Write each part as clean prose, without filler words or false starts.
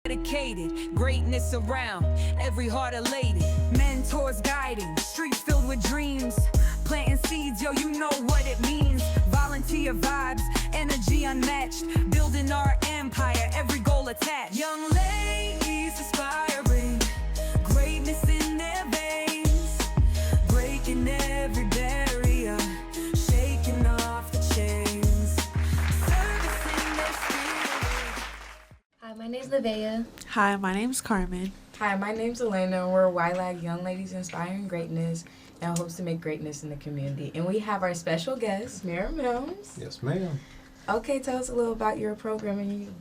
Dedicated, greatness around, every heart elated. Mentors guiding, streets filled with dreams. Planting seeds, yo, you know what it means. Volunteer vibes, energy unmatched. Building our empire, every goal attached. Young ladies aspiring, greatness in their veins. Breaking every barrier, shaking off the chains. Servicing their spirit. Hi, my name's Nevaeh. Hi, my name's Carmen. Hi, my name's Elena. We're YLAG Young Ladies Inspiring Greatness and hopes to make greatness in the community. And we have our special guest, Mims. Yes, ma'am. Okay, tell us a little about your program and you.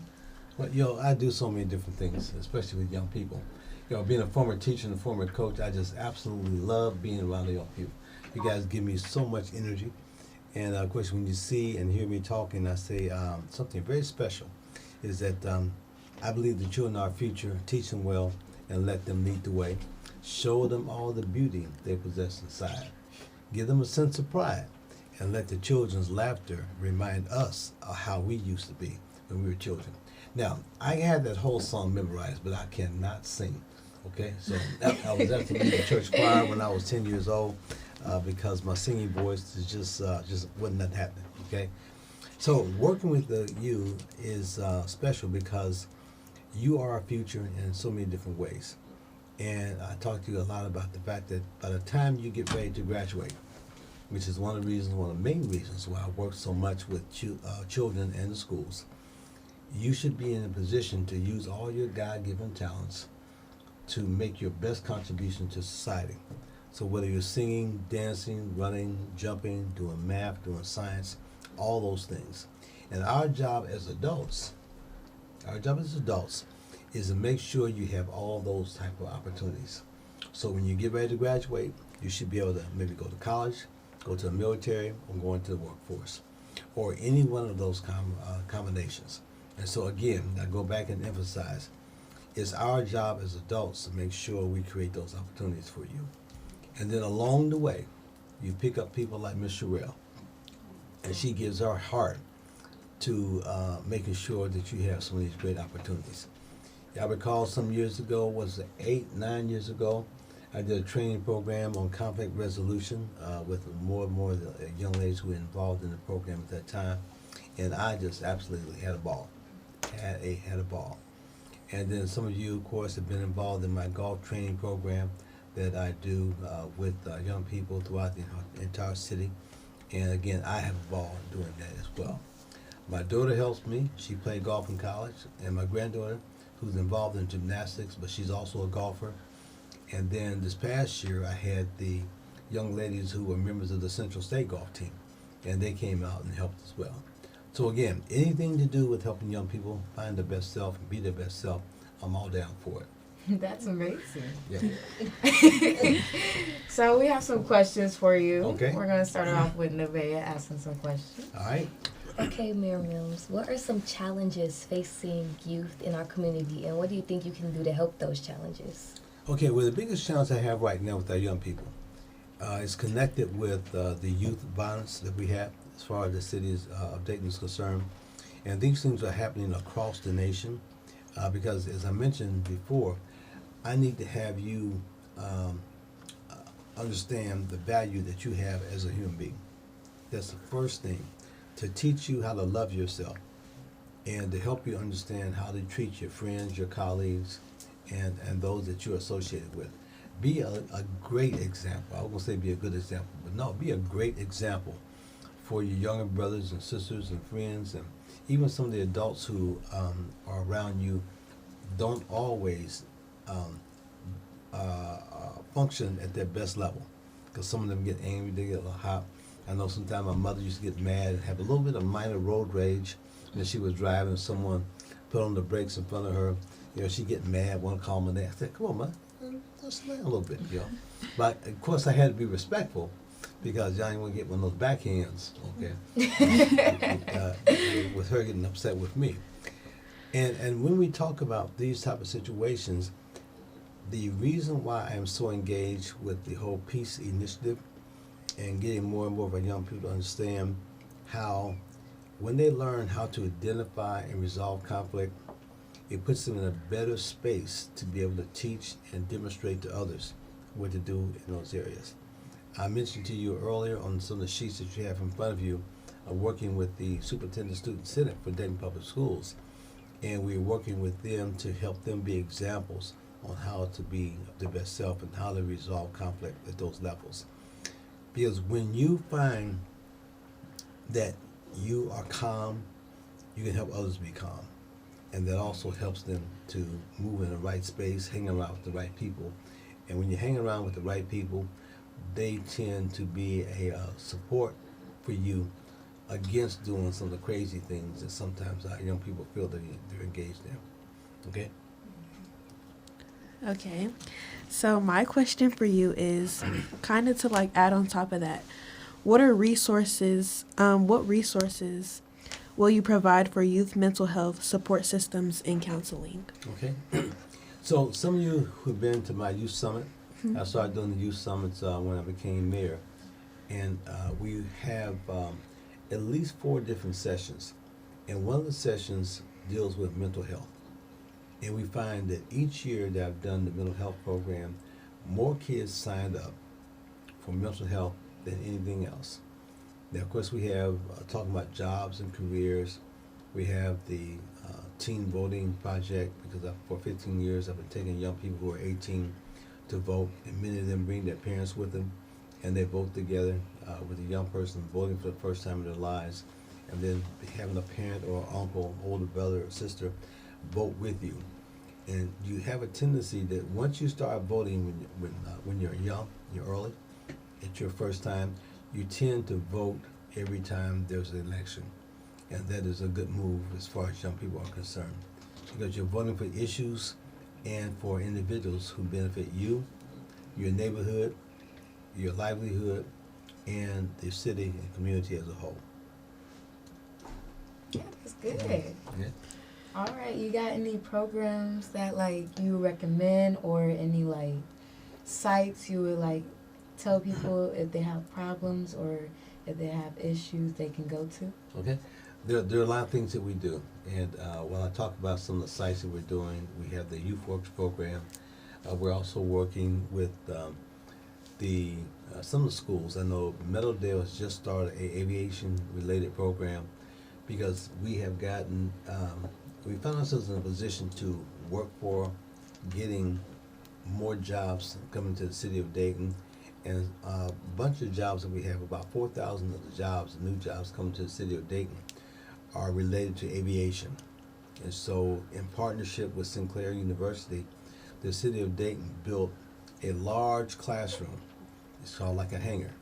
Well, I do so many different things, especially with young people. Being a former teacher and a former coach, I just absolutely love being around the young people. You guys give me so much energy. And of course, when you see and hear me talking, I say something very special is that I believe the children are our future. Teach them well and let them lead the way. Show them all the beauty they possess inside. Give them a sense of pride and let the children's laughter remind us of how we used to be when we were children. Now, I had that whole song memorized, but I cannot sing. Okay, so I was at the church choir when I was 10 years old because my singing voice is just wasn't that happening. Okay, so working with you is special because you are our future in so many different ways. And I talked to you a lot about the fact that by the time you get ready to graduate, which is one of the main reasons why I work so much with children and the schools, you should be in a position to use all your God-given talents to make your best contribution to society. So whether you're singing, dancing, running, jumping, doing math, doing science, all those things. And our job as adults is to make sure you have all those type of opportunities. So when you get ready to graduate, you should be able to maybe go to college, go to the military, or go into the workforce, or any one of those combinations. And so again, I go back and emphasize, it's our job as adults to make sure we create those opportunities for you. And then along the way, you pick up people like Miss Sherelle, and she gives her heart to making sure that you have some of these great opportunities. I recall some years ago, was it 8, 9 years ago, I did a training program on conflict resolution with more and more of the young ladies who were involved in the program at that time, and I just absolutely had a ball. Had a ball. And then some of you, of course, have been involved in my golf training program that I do with young people throughout the entire city. And again, I have a ball doing that as well. My daughter helps me. She played golf in college. And my granddaughter, who's involved in gymnastics, but she's also a golfer. And then this past year, I had the young ladies who were members of the Central State golf team. And they came out and helped as well. So again, anything to do with helping young people find their best self and be their best self, I'm all down for it. That's amazing. Yeah. So we have some questions for you. Okay. We're going to start off with Nevaeh asking some questions. All right. Okay, Mims, what are some challenges facing youth in our community, and what do you think you can do to help those challenges? Okay, well, the biggest challenge I have right now with our young people is connected with the youth violence that we have as far as the city of Dayton is concerned. And these things are happening across the nation because, as I mentioned before, I need to have you understand the value that you have as a human being. That's the first thing, to teach you how to love yourself and to help you understand how to treat your friends, your colleagues, and those that you're associated with. Be a great example. I was going to say be a good example, but no, be a great example for your younger brothers and sisters and friends, and even some of the adults who are around you don't always function at their best level, because some of them get angry, they get a little hot. I know sometimes my mother used to get mad and have a little bit of minor road rage when she was driving. Someone put on the brakes in front of her. She'd get mad, want to call my name. I said, come on, man, let's slow down a little bit, But, of course, I had to be respectful because y'all didn't want to get one of those backhands, okay, with her getting upset with me. And when we talk about these type of situations, the reason why I am so engaged with the whole peace initiative and getting more and more of our young people to understand how, when they learn how to identify and resolve conflict, it puts them in a better space to be able to teach and demonstrate to others what to do in those areas. I mentioned to you earlier on some of the sheets that you have in front of you, working with the Superintendent Student Senate for Dayton Public Schools, and we're working with them to help them be examples on how to be their best self and how to resolve conflict at those levels. Because when you find that you are calm, you can help others be calm. And that also helps them to move in the right space, hang around with the right people. And when you hang around with the right people, they tend to be a support for you against doing some of the crazy things that sometimes our young people feel that they're engaged in. Okay? Okay. So my question for you is kind of to like add on top of that. What resources will you provide for youth mental health support systems and counseling? Okay. So some of you who've been to my youth summit, I started doing the youth summits when I became mayor. And we have at least 4 different sessions. And one of the sessions deals with mental health. And we find that each year that I've done the mental health program, more kids signed up for mental health than anything else. Now, of course, we have talking about jobs and careers. We have the teen voting project, because for 15 years I've been taking young people who are 18 to vote, and many of them bring their parents with them, and they vote together with a young person voting for the first time in their lives, and then having a parent or uncle, older brother or sister vote with you. And you have a tendency that once you start voting when you're young, you're early, it's your first time, you tend to vote every time there's an election. And that is a good move as far as young people are concerned, because you're voting for issues and for individuals who benefit you, your neighborhood, your livelihood, and the city and community as a whole. Yeah, that's good. Yeah. All right, you got any programs that like you recommend, or any like sites you would like tell people if they have problems or if they have issues they can go to? Okay. There are a lot of things that we do, and when I talk about some of the sites that we're doing, we have the Youth Works program. We're also working with some of the schools. I know Meadowdale has just started an aviation-related program, because we have gotten, we found ourselves in a position to work for getting more jobs coming to the city of Dayton. And a bunch of jobs that we have, about 4,000 of the jobs, new jobs coming to the city of Dayton, are related to aviation. And so in partnership with Sinclair University, the city of Dayton built a large classroom. It's called like a hangar.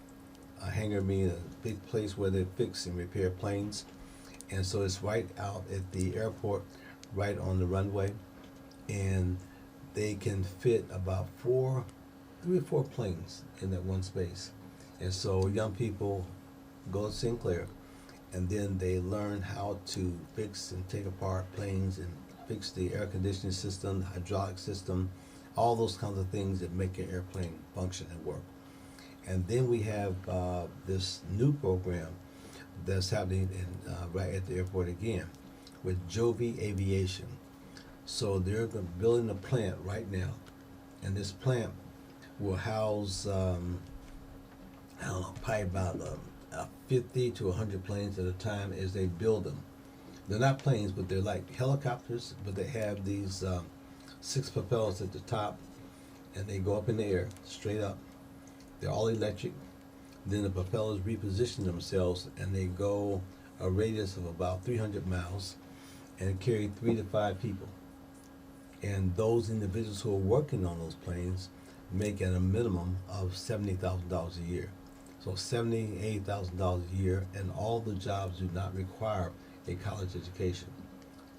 A hangar means a big place where they fix and repair planes. And so it's right out at the airport, right on the runway. And they can fit about 3 or 4 planes in that one space. And so young people go to Sinclair, and then they learn how to fix and take apart planes and fix the air conditioning system, the hydraulic system, all those kinds of things that make an airplane function and work. And then we have this new program that's happening right at the airport again with Jovi Aviation. So they're building a plant right now, and this plant will house, I don't know, probably about 50 to 100 planes at a time as they build them. They're not planes, but they're like helicopters, but they have these 6 propellers at the top, and they go up in the air, straight up. They're all electric. Then the propellers reposition themselves, and they go a radius of about 300 miles and carry 3 to 5 people. And those individuals who are working on those planes make at a minimum of $70,000 a year. So $70,000, $80,000 a year, and all the jobs do not require a college education.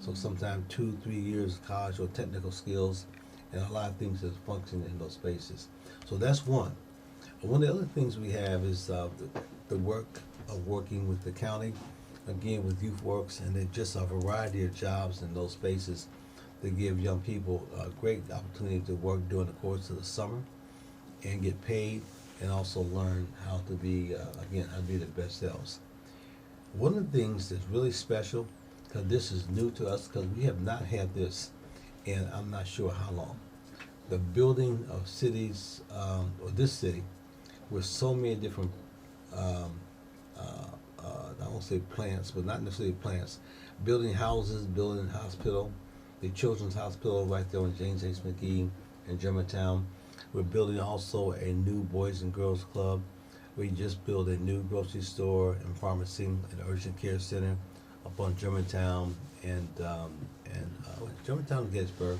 So sometimes 2, 3 years of college or technical skills, and a lot of things that function in those spaces. So that's one. One of the other things we have is the work of working with the county, again with Youth Works, and then just a variety of jobs in those spaces that give young people a great opportunity to work during the course of the summer and get paid, and also learn how to be, again, how to be their best selves. One of the things that's really special, because this is new to us, because we have not had this and I'm not sure how long. The building of cities, or this city, with so many different, um, I won't say plants, but not necessarily plants, building houses, building hospital, the Children's Hospital right there on James H. McGee in Germantown. We're building also a new Boys and Girls Club. We just built a new grocery store and pharmacy and urgent care center up on Germantown and Germantown and Gettysburg.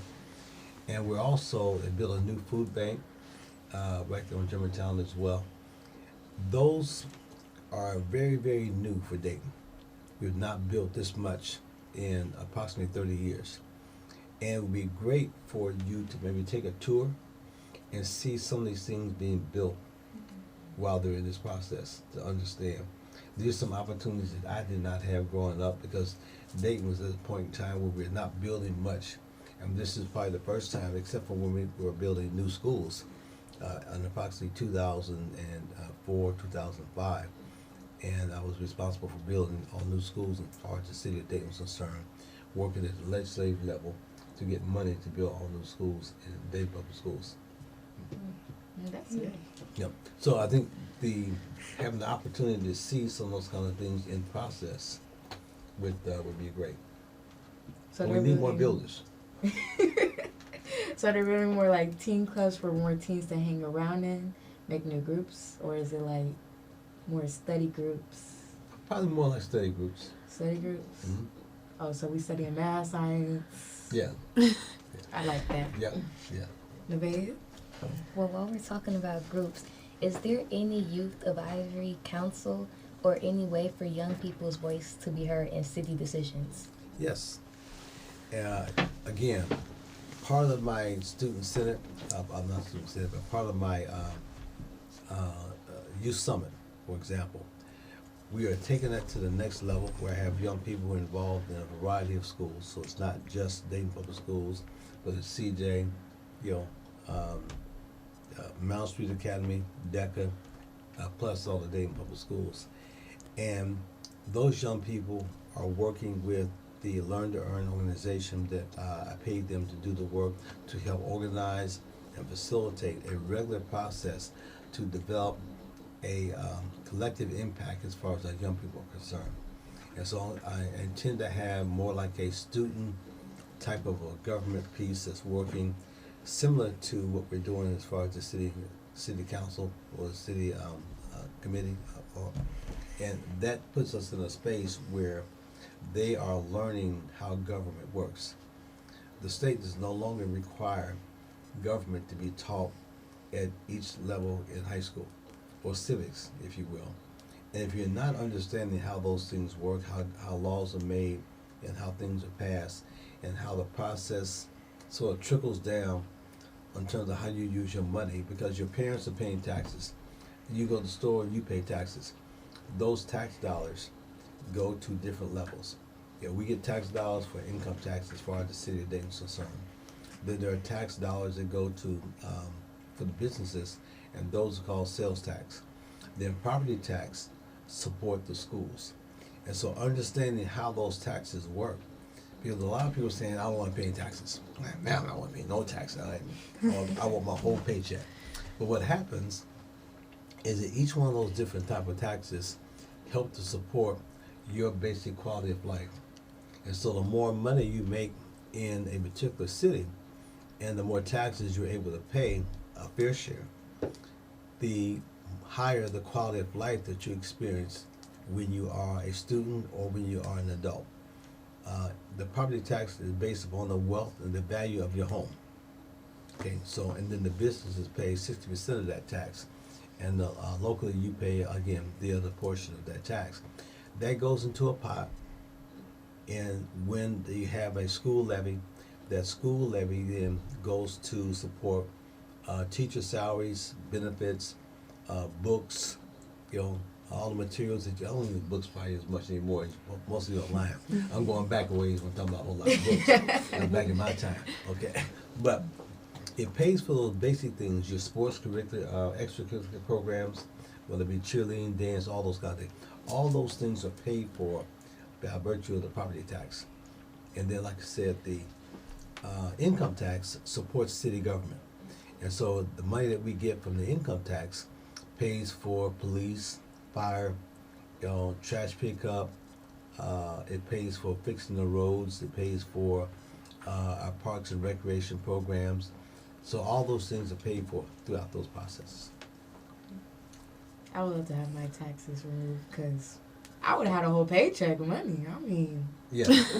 And we're also built a new food bank right there on Germantown as well. Those are very, very new for Dayton. We've not built this much in approximately 30 years. And it would be great for you to maybe take a tour and see some of these things being built while they're in this process to understand. There's some opportunities that I did not have growing up because Dayton was at a point in time where we're not building much. And this is probably the first time, except for when we were building new schools in approximately 2004, 2005. And I was responsible for building all new schools as far as the city of Dayton was concerned, working at the legislative level to get money to build all new schools in Dayton Public Schools. That's good. Yep. So I think having the opportunity to see some of those kind of things in process would be great. So But we they're need more really- builders. So they're really more like teen clubs for more teens to hang around in, make new groups, or is it like more study groups? Probably more like study groups. Study groups. Hmm. Oh, so we studying math, science. Yeah. I like that. Yeah. Yeah. Nevaeh? Well, while we're talking about groups, is there any Youth Advisory Council or any way for young people's voice to be heard in city decisions? Yes. Again, part of my student senate, I'm not student senate, but part of my youth summit, for example, we are taking that to the next level where I have young people involved in a variety of schools. So it's not just Dayton Public Schools, but it's CJ, Mount Street Academy, DECA, plus all the Dayton Public Schools. And those young people are working with the Learn to Earn organization that I paid them to do the work to help organize and facilitate a regular process to develop a collective impact as far as our young people are concerned. And so I intend to have more like a student type of a government piece that's working similar to what we're doing as far as the city council or the city committee, and that puts us in a space where they are learning how government works. The state does no longer require government to be taught at each level in high school, or civics, if you will. And if you're not understanding how those things work, how laws are made, and how things are passed, and how the process sort of trickles down in terms of how you use your money, because your parents are paying taxes. You go to the store, you pay taxes. Those tax dollars go to different levels. Yeah, we get tax dollars for income tax as far as the city of Dayton is concerned. Then there are tax dollars that go to for the businesses, and those are called sales tax. Then property tax support the schools. And so understanding how those taxes work, because a lot of people are saying, I don't want to pay any taxes. Man, I don't want to pay no taxes. I want my whole paycheck. But what happens is that each one of those different type of taxes help to support your basic quality of life. And so the more money you make in a particular city, and the more taxes you're able to pay, a fair share, the higher the quality of life that you experience when you are a student or when you are an adult. The property tax is based upon the wealth and the value of your home. Okay, so, and then the businesses pay 60% of that tax. And locally you pay, again, the other portion of that tax. That goes into a pot, and when you have a school levy, that school levy then goes to support teacher salaries, benefits, books, all the materials that I don't use books probably as much anymore, mostly online. I'm going back a ways when I'm talking about a whole lot of books, back in my time, okay? But it pays for those basic things, your sports curricular, extracurricular programs, whether it be cheerleading, dance, all those kind of things. All those things are paid for by virtue of the property tax. And then, like I said, the income tax supports city government. And so the money that we get from the income tax pays for police, fire, trash pickup. It pays for fixing the roads. It pays for our parks and recreation programs. So all those things are paid for throughout those processes. I would love to have my taxes removed because I would have had a whole paycheck of money. I mean, Yeah, trust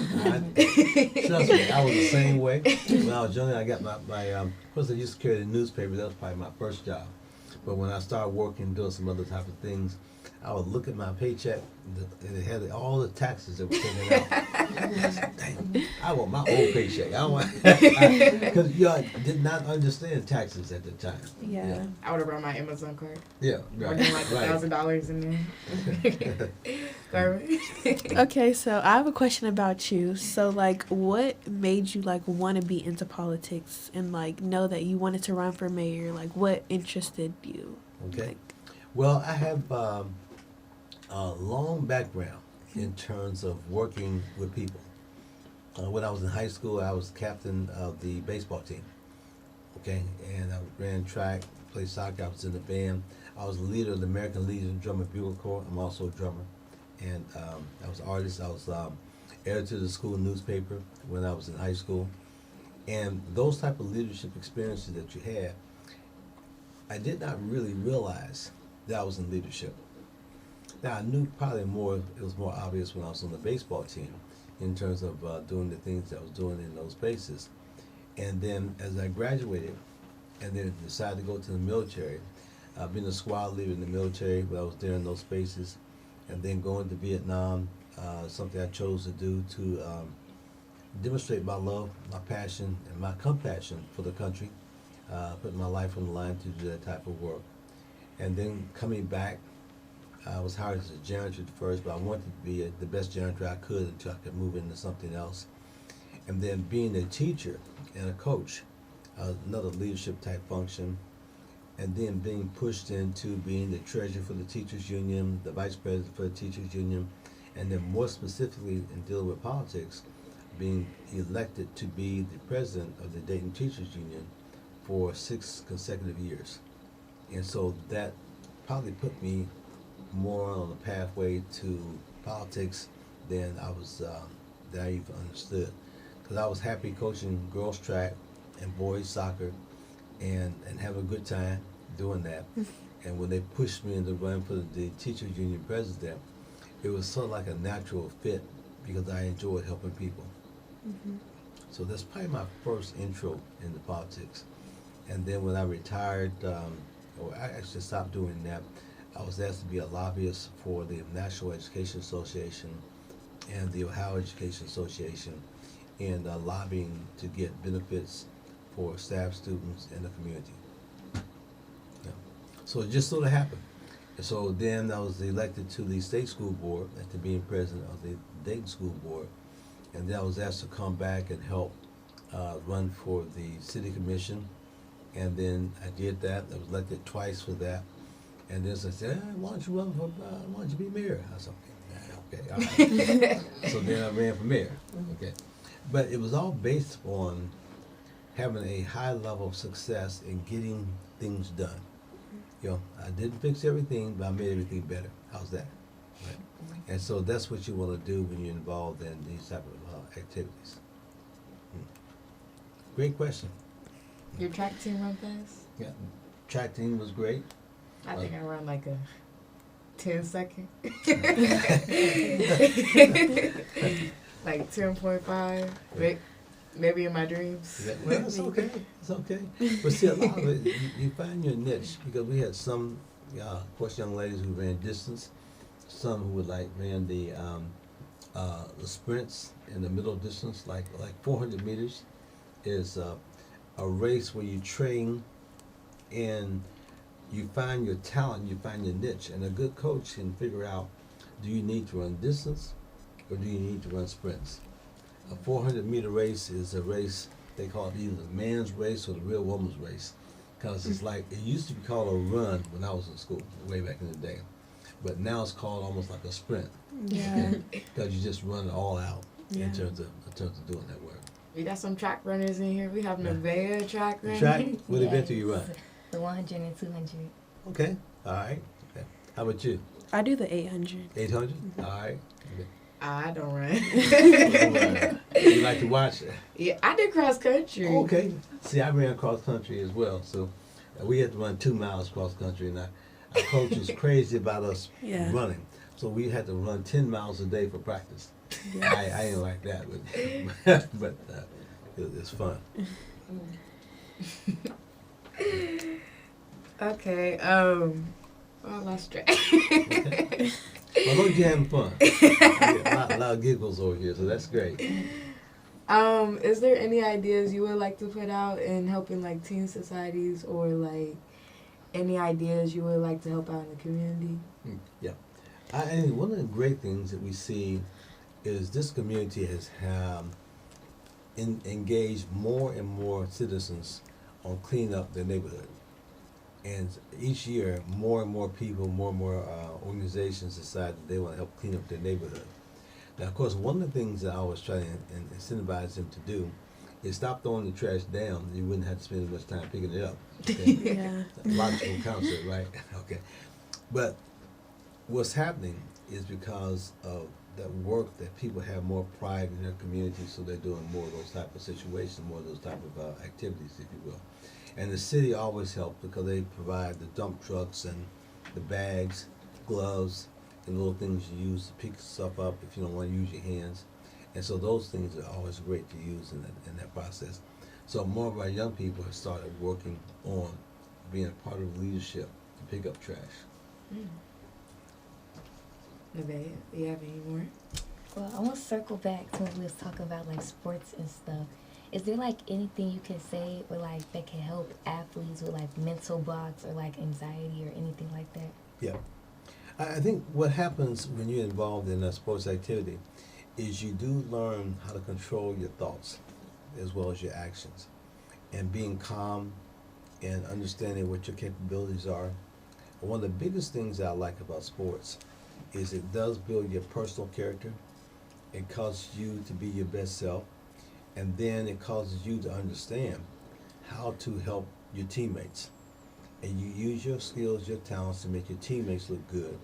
me, I was the same way. When I was younger, I got my of course I used to carry the newspaper. That was probably my first job. But when I started working, doing some other type of things, I would look at my paycheck, and it had all the taxes that were taken out. I said, dang, I want my old paycheck. I want, because I did not understand taxes at the time. Yeah. I would have brought my Amazon card. Yeah, right. More than like $1,000 in there. Garbage. Okay, so I have a question about you. So, like, what made you, like, want to be into politics and, like, know that you wanted to run for mayor? Like, what interested you? Okay. Like, Well, I have a long background in terms of working with people. When I was in high school, I was captain of the baseball team. Okay, and I ran track, played soccer. I was in the band. I was the leader of the American Legion Drummer Bugle Corps. I'm also a drummer, and I was an artist. I was editor of the school newspaper when I was in high school, and those type of leadership experiences that you had, I did not really realize that I was in leadership. Now I knew probably more. It was more obvious when I was on the baseball team, in terms of doing the things that I was doing in those spaces. And then as I graduated, and then decided to go to the military, I've been a squad leader in the military when I was there in those spaces, and then going to Vietnam, something I chose to do to demonstrate my love, my passion, and my compassion for the country, putting my life on the line to do that type of work. And then coming back, I was hired as a janitor at first, but I wanted to be the best janitor I could until I could move into something else. And then being a teacher and a coach, another leadership type function, and then being pushed into being the treasurer for the teachers union, the vice president for the teachers union, and then more specifically in dealing with politics, being elected to be the president of the Dayton Teachers Union for 6 consecutive years. And so that probably put me more on the pathway to politics than I was that I even understood, because I was happy coaching girls track and boys soccer and having a good time doing that. And when they pushed me into running for the teachers union president, it was sort of like a natural fit because I enjoyed helping people. So that's probably my first intro into politics. And then when I retired, or I actually stopped doing that, I was asked to be a lobbyist for the National Education Association and the Ohio Education Association in lobbying to get benefits for staff, students, and the community. Yeah. So it just sort of happened. And so then I was elected to the state school board after being president of the Dayton School Board. And then I was asked to come back and help run for the city commission. And then I did that. I was elected twice for that. And then I said, why don't you run for, why don't you be mayor? I said, okay, all right. So then I ran for mayor. Okay. But it was all based on having a high level of success in getting things done. You know, I didn't fix everything, but I made everything better. How's that? Right. And so that's what you want to do when you're involved in these type of activities. Great question. Your track team run fast? Yeah, track team was great. I think I run like a 10-second. Like 10.5. Maybe in my dreams. Yeah, well, it's okay. It's okay. But see, a lot of it, you find your niche, because we had some, of course, young ladies who ran distance, some who would ran the sprints in the middle distance, like 400 meters is a race where you train and you find your talent, you find your niche, and a good coach can figure out, do you need to run distance or do you need to run sprints? A 400-meter race is a race, they call it either the man's race or the real woman's race, because it's like, it used to be called a run when I was in school, way back in the day, but now it's called almost like a sprint. Yeah. Because you just run it all out Yeah. in terms of doing that work. We got some track runners in here. We have Nevaeh track runner. Track? What event do you run? The 100 and 200. Okay. All right. Okay. How about you? I do the 800. 800? All right. Okay. I don't run. You like to watch it? Yeah, I did cross country. Okay. See, I ran cross country as well. So we had to run 2 miles cross country, and our coach was crazy about us Yeah. running. So we had to run 10 miles a day for practice. Yeah. I ain't like that, but it's fun. Okay. I lost track. Okay. Well, look, you're having fun. A lot of giggles over here, so that's great. Is there any ideas you would like to put out in helping like teen societies, or like any ideas you would like to help out in the community? Yeah. And one of the great things that we see is this community has engaged more and more citizens on cleaning up their neighborhood. And each year, more and more people, more and more organizations decide that they want to help clean up their neighborhood. Now, of course, one of the things that I always try to incentivize them to do is stop throwing the trash down. You wouldn't have to spend as much time picking it up. Okay? Yeah. Logical concept, right? Okay. But what's happening is because of that work that people have more pride in their community, so they're doing more of those type of situations, more of those type of activities, if you will. And the city always helps because they provide the dump trucks and the bags, gloves, and little things you use to pick stuff up if you don't want to use your hands. And so those things are always great to use in that process. So more of our young people have started working on being a part of leadership to pick up trash. Nevaeh, do you have any more? Well, I want to circle back to when we was talking about like sports and stuff. Is there like anything you can say or like that can help athletes with like mental blocks or like anxiety or anything like that? Yeah. I think what happens when you're involved in a sports activity is you do learn how to control your thoughts as well as your actions, and being calm and understanding what your capabilities are. One of the biggest things that I like about sports is it does build your personal character. It causes you to be your best self, and then it causes you to understand how to help your teammates. And you use your skills, your talents to make your teammates look good.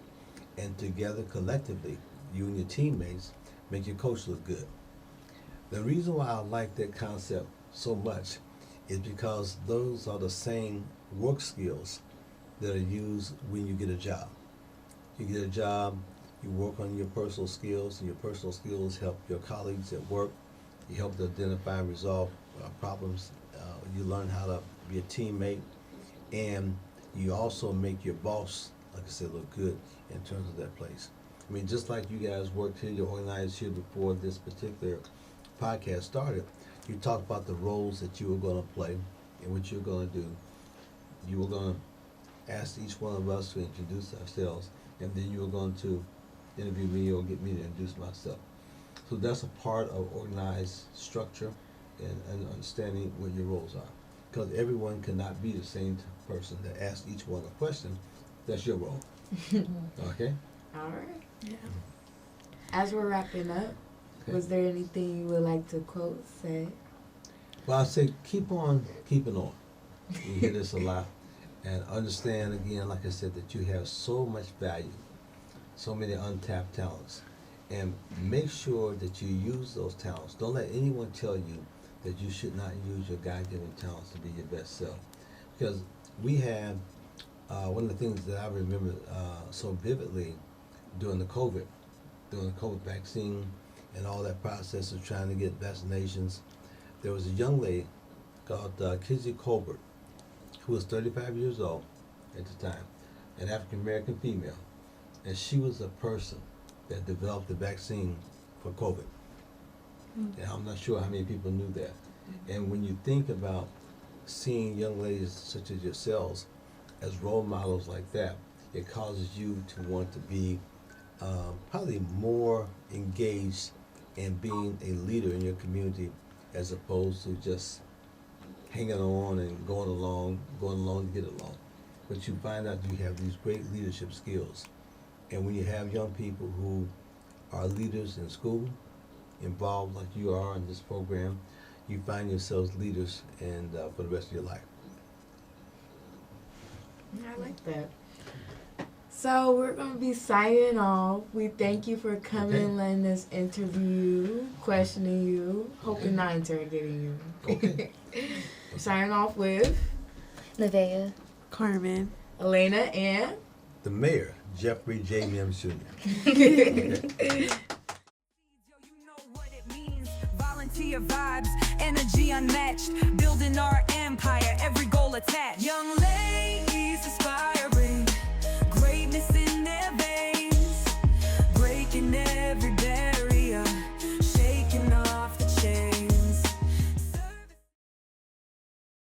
And together, collectively, you and your teammates make your coach look good. The reason why I like that concept so much is because those are the same work skills that are used when you get a job. You get a job, you work on your personal skills, and your personal skills help your colleagues at work. You help to identify and resolve problems. You learn how to be a teammate, and you also make your boss, like I said, look good in terms of that place. I mean, just like you guys worked here, you organized here before this particular podcast started, you talked about the roles that you were going to play and what you're going to do. You were going to ask each one of us to introduce ourselves, and then you were going to interview me or get me to introduce myself. So that's a part of organized structure and understanding what your roles are. Because everyone cannot be the same person that asks each one a question. That's your role. Okay? All right. Yeah. As we're wrapping up, Okay. was there anything you would like to quote, say? Well, I say keep on keeping on. You hear this a lot. And understand, again, like I said, that you have so much value, so many untapped talents. And make sure that you use those talents. Don't let anyone tell you that you should not use your God-given talents to be your best self. Because we have, one of the things that I remember so vividly during the COVID vaccine and all that process of trying to get vaccinations, there was a young lady called Kizzy Colbert, who was 35 years old at the time, an African-American female. And she was a person that developed the vaccine for COVID. And I'm not sure how many people knew that. And when you think about seeing young ladies such as yourselves as role models like that, it causes you to want to be probably more engaged in being a leader in your community as opposed to just hanging on and going along to get along. But you find out you have these great leadership skills. And when you have young people who are leaders in school, involved like you are in this program, you find yourselves leaders and for the rest of your life. I like that. So we're gonna be signing off. We thank you for coming, Okay. letting us interview, questioning you, hoping not interrogating you. Okay. Signing off with Nevaeh. Carmen. Elena and The mayor, Jeffrey J. Mims Jr. Yo, you know what it means. Volunteer vibes, energy unmatched. Building our empire, every goal attached. Young ladies aspire.